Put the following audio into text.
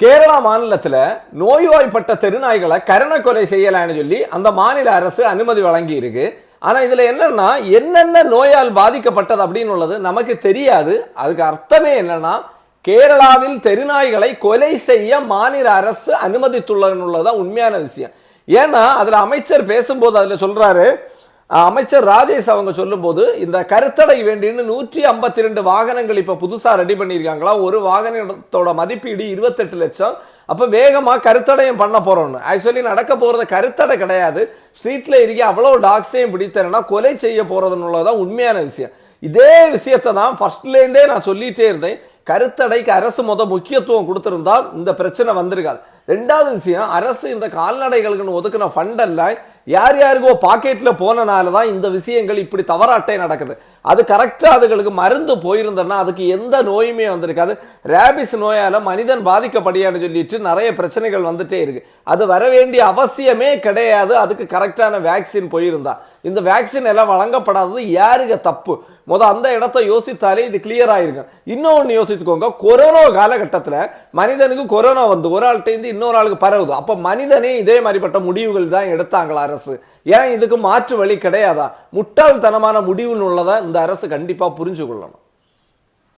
கேரளா மாநிலத்தில் நோய்வாய்ப்பட்ட தெருநாய்களை கரண கொலை செய்யலான்னு சொல்லி அந்த மாநில அரசு அனுமதி வழங்கி இருக்கு. ஆனா இதுல என்னன்னா என்னென்ன நோயால் பாதிக்கப்பட்டது அப்படின்னு உள்ளது நமக்கு தெரியாது. அதுக்கு அர்த்தமே என்னன்னா கேரளாவில் தெருநாய்களை கொலை செய்ய மாநில அரசு அனுமதித்துள்ளதுதான் உண்மையான விஷயம். ஏன்னா அதுல அமைச்சர் பேசும்போது அதுல சொல்றாரு, அமைச்சர் ராஜேஷ் அவங்க சொல்லும் போது இந்த கருத்தடை வேண்டின்னு 152 வாகனங்கள் இப்ப புதுசா ரெடி பண்ணிருக்காங்களா. ஒரு வாகனத்தோட மதிப்பீடு 28 லட்சம். அப்ப வேகமா கருத்தடையும் பண்ண போறோம்னு. ஆக்சுவலி நடக்க போறது கருத்தடை கிடையாது. ஸ்ட்ரீட்ல இருக்க அவ்வளவு டாக்ஸையும் பிடித்தனா கொலை செய்ய போறதுன்னு உண்மையான விஷயம். இதே விஷயத்தை தான் ஃபர்ஸ்ட்ல இருந்தே நான் சொல்லிட்டே இருந்தேன். கருத்தடைக்கு அரசு முக்கியத்துவம் கொடுத்திருந்தால் இந்த பிரச்சனை வந்திருக்காது. ரெண்டாவது விஷயம், அரசு இந்த கால்நடைகளுக்கு ஒதுக்கின ஃபண்ட் எல்லாம் யார் யாருக்கோ பாக்கெட்ல போனனாலதான் இந்த விஷயங்கள் இப்படி தவறாட்டே நடக்குது. அது கரெக்டா அதுகளுக்கு மருந்து போயிருந்தா அதுக்கு எந்த நோயுமே வந்திருக்காது. ரேபிஸ் நோயால மனிதன் பாதிக்கப்படியான்னு சொல்லிட்டு நிறைய பிரச்சனைகள் வந்துட்டே இருக்கு. அது வர வேண்டிய அவசியமே கிடையாது. அதுக்கு கரெக்டான வேக்சின் போயிருந்தா. இந்த வேக்சின் எல்லாம் வழங்கப்படாதது யாருக்கு தப்பு? அந்த இடத்தை யோசித்தாலே இது கிளியர் ஆயிருக்கும். இன்னொன்னு யோசித்துக்கோங்க, கொரோனா காலகட்டத்தில் மனிதனுக்கு கொரோனா வந்து ஒரு ஆள்கிட்ட இருந்து இன்னொரு ஆளுக்கு பரவுது. அப்ப மனிதனே இதே மாதிரிப்பட்ட முடிவுகள் தான் எடுத்தாங்களா அரசு? ஏன் இதுக்கு மாற்று வழி கிடையாதா? முட்டாள்தனமான முடிவுன்னு உள்ளதை இந்த அரசு கண்டிப்பா புரிஞ்சு கொள்ளணும்.